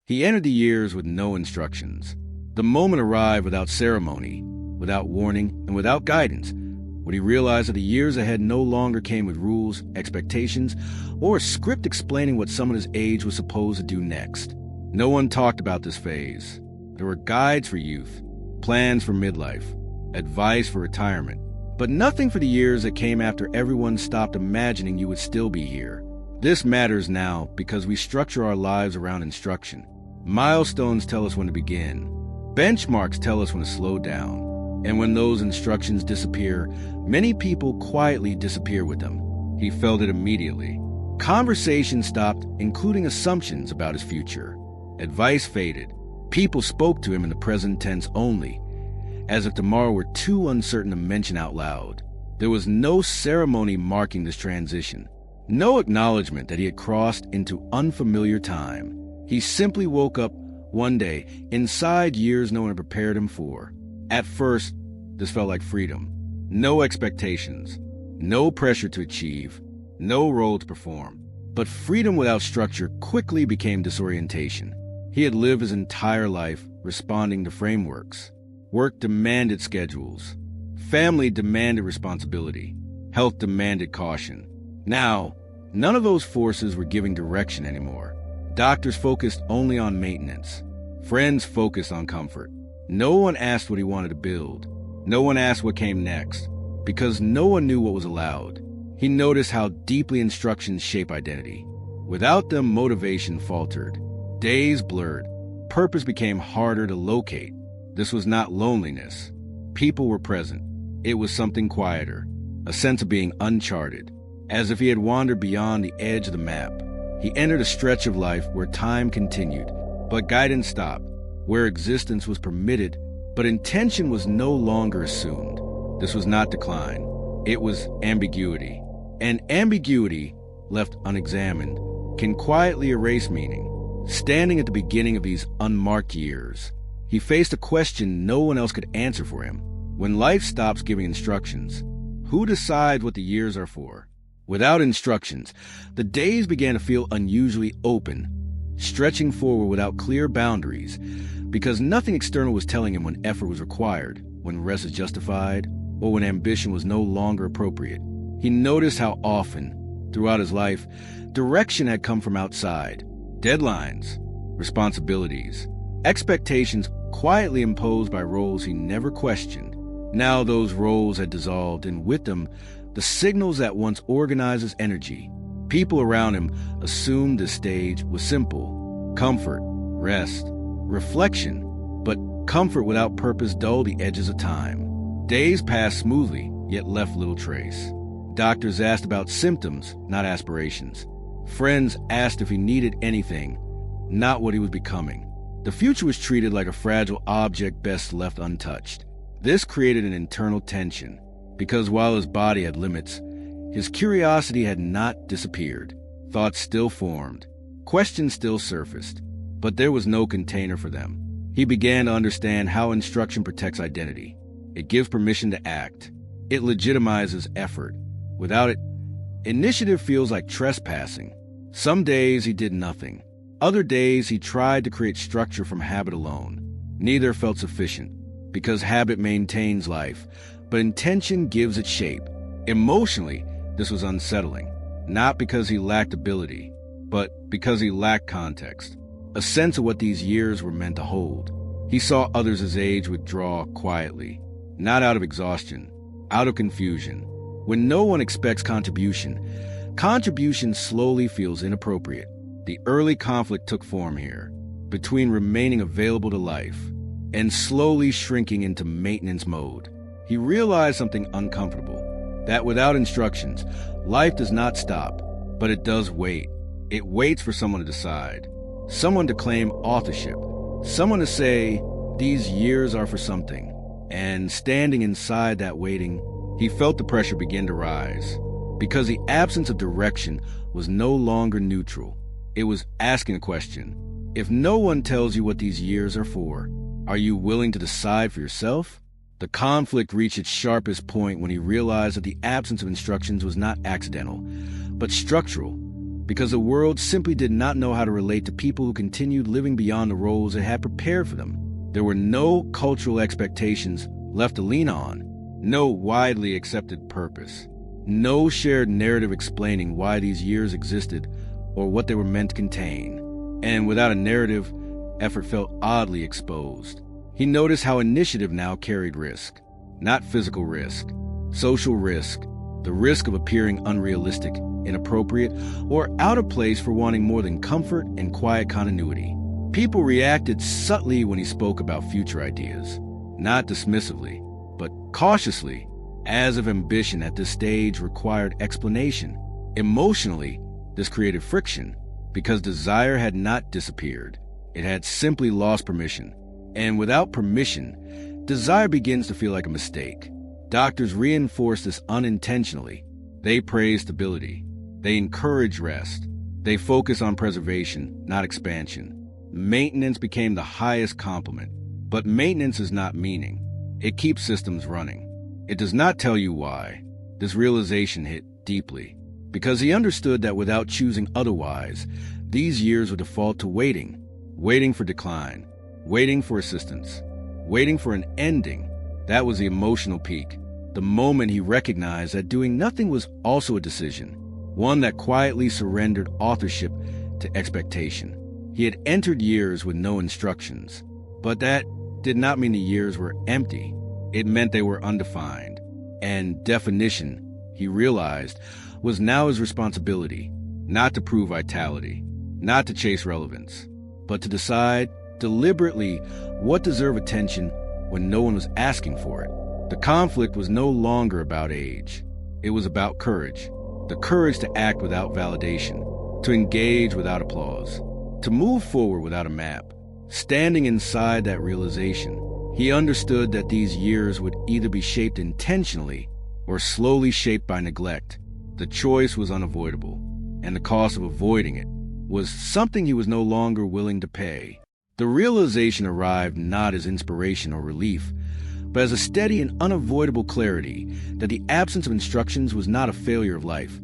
He entered the years with no instructions. The moment arrived without ceremony, without warning, and without guidance, when he realized that the years ahead no longer came with rules, expectations, or a script explaining what someone his age was supposed to do next. No one talked about this phase. There were guides for youth, plans for midlife, advice for retirement, but nothing for the years that came after everyone stopped imagining you would still be here. This matters now because we structure our lives around instruction. Milestones tell us when to begin. Benchmarks tell us when to slow down. And when those instructions disappear, many people quietly disappear with them. He felt it immediately. Conversation stopped, including assumptions about his future. Advice faded. People spoke to him in the present tense only, as if tomorrow were too uncertain to mention out loud. There was no ceremony marking this transition, no acknowledgement that he had crossed into unfamiliar time. He simply woke up one day inside years no one had prepared him for. At first, this felt like freedom. No expectations, no pressure to achieve, no role to perform. But freedom without structure quickly became disorientation. He had lived his entire life responding to frameworks. Work demanded schedules. Family demanded responsibility. Health demanded caution. Now, none of those forces were giving direction anymore. Doctors focused only on maintenance. Friends focused on comfort. No one asked what he wanted to build. No one asked what came next, because no one knew what was allowed. He noticed how deeply instructions shape identity. Without them, motivation faltered. Days blurred. Purpose became harder to locate. This was not loneliness. People were present. It was something quieter, a sense of being uncharted, as if he had wandered beyond the edge of the map. He entered a stretch of life where time continued, but guidance stopped, where existence was permitted, but intention was no longer assumed. This was not decline. It was ambiguity. And ambiguity, left unexamined, can quietly erase meaning. Standing at the beginning of these unmarked years, he faced a question no one else could answer for him. When life stops giving instructions, who decides what the years are for? Without instructions, the days began to feel unusually open, stretching forward without clear boundaries, because nothing external was telling him when effort was required, when rest is justified, or when ambition was no longer appropriate. He noticed how often, throughout his life, direction had come from outside. Deadlines, responsibilities, expectations quietly imposed by roles he never questioned. Now those roles had dissolved, and with them, the signals that once organized his energy. People around him assumed this stage was simple: comfort, rest, reflection. But comfort without purpose dulled the edges of time. Days passed smoothly, yet left little trace. Doctors asked about symptoms, not aspirations. Friends asked if he needed anything, not what he was becoming. The future was treated like a fragile object best left untouched. This created an internal tension, because while his body had limits, his curiosity had not disappeared. Thoughts still formed, questions still surfaced, but there was no container for them. He began to understand how instruction protects identity. It gives permission to act. It legitimizes effort. Without it, initiative feels like trespassing. Some days he did nothing. Other days he tried to create structure from habit alone. Neither felt sufficient, because habit maintains life, but intention gives it shape. Emotionally, this was unsettling, not because he lacked ability, but because he lacked context, a sense of what these years were meant to hold. He saw others his age withdraw quietly, not out of exhaustion, out of confusion. When no one expects contribution slowly feels inappropriate. The early conflict took form here, between remaining available to life and slowly shrinking into maintenance mode. He realized something uncomfortable, that without instructions, life does not stop, but it does wait. It waits for someone to decide, someone to claim authorship, someone to say, these years are for something. And standing inside that waiting, he felt the pressure begin to rise, because the absence of direction was no longer neutral. It was asking a question. If no one tells you what these years are for, are you willing to decide for yourself? The conflict reached its sharpest point when he realized that the absence of instructions was not accidental, but structural. because the world simply did not know how to relate to people who continued living beyond the roles it had prepared for them. There were no cultural expectations left to lean on, no widely accepted purpose, no shared narrative explaining why these years existed or what they were meant to contain. And without a narrative, effort felt oddly exposed. He noticed how initiative now carried risk. Not physical risk, social risk, the risk of appearing unrealistic, inappropriate, or out of place for wanting more than comfort and quiet continuity. People reacted subtly when he spoke about future ideas, not dismissively, but cautiously, as if ambition at this stage required explanation. Emotionally, this created friction, because desire had not disappeared. It had simply lost permission. And without permission, desire begins to feel like a mistake. Doctors reinforce this unintentionally. They praise stability. They encourage rest. They focus on preservation, not expansion. Maintenance became the highest compliment. But maintenance is not meaning. It keeps systems running. It does not tell you why. This realization hit deeply, because he understood that without choosing otherwise, these years would default to waiting. Waiting for decline. Waiting for assistance. Waiting for an ending. That was the emotional peak. The moment he recognized that doing nothing was also a decision, one that quietly surrendered authorship to expectation. He had entered years with no instructions, but that did not mean the years were empty. It meant they were undefined. And definition, he realized, was now his responsibility, not to prove vitality, not to chase relevance, but to decide deliberately what deserved attention when no one was asking for it. The conflict was no longer about age. It was about courage. The courage to act without validation, to engage without applause, to move forward without a map. Standing inside that realization, he understood that these years would either be shaped intentionally or slowly shaped by neglect. The choice was unavoidable, and the cost of avoiding it was something he was no longer willing to pay. The realization arrived not as inspiration or relief, but as a steady and unavoidable clarity that the absence of instructions was not a failure of life,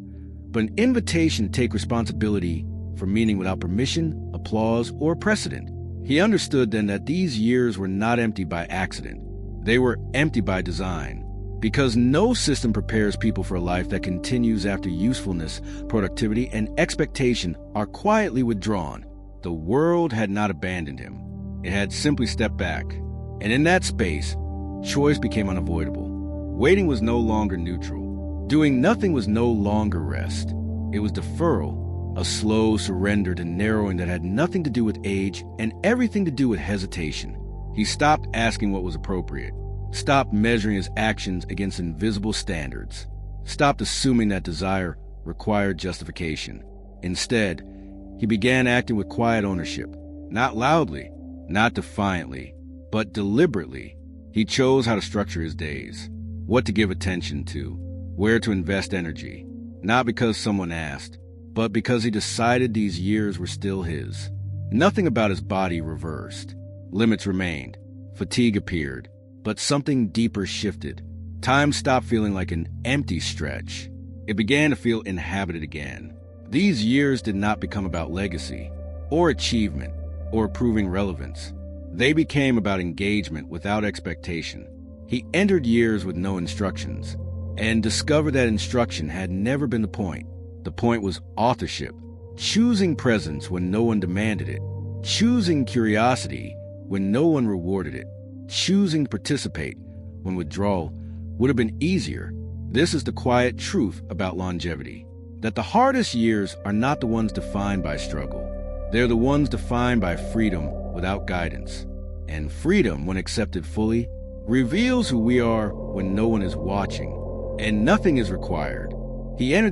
but an invitation to take responsibility for meaning without permission, applause, or precedent. He understood then that these years were not empty by accident. They were empty by design, because no system prepares people for a life that continues after usefulness, productivity, and expectation are quietly withdrawn. The world had not abandoned him. It had simply stepped back. And in that space, choice became unavoidable. Waiting was no longer neutral. Doing nothing was no longer rest. It was deferral, a slow surrender to narrowing that had nothing to do with age and everything to do with hesitation. He stopped asking what was appropriate, stopped measuring his actions against invisible standards, stopped assuming that desire required justification. Instead, he began acting with quiet ownership, not loudly, not defiantly, but deliberately. He chose how to structure his days, what to give attention to, where to invest energy, not because someone asked, but because he decided these years were still his. Nothing about his body reversed. Limits remained. Fatigue appeared, but something deeper shifted. Time stopped feeling like an empty stretch. It began to feel inhabited again. These years did not become about legacy, or achievement, or proving relevance. They became about engagement without expectation. He entered years with no instructions, and discovered that instruction had never been the point. The point was authorship, choosing presence when no one demanded it, choosing curiosity when no one rewarded it, choosing to participate when withdrawal would have been easier. This is the quiet truth about longevity, that the hardest years are not the ones defined by struggle. They're the ones defined by freedom without guidance. And freedom, when accepted fully, reveals who we are when no one is watching, and nothing is required. He entered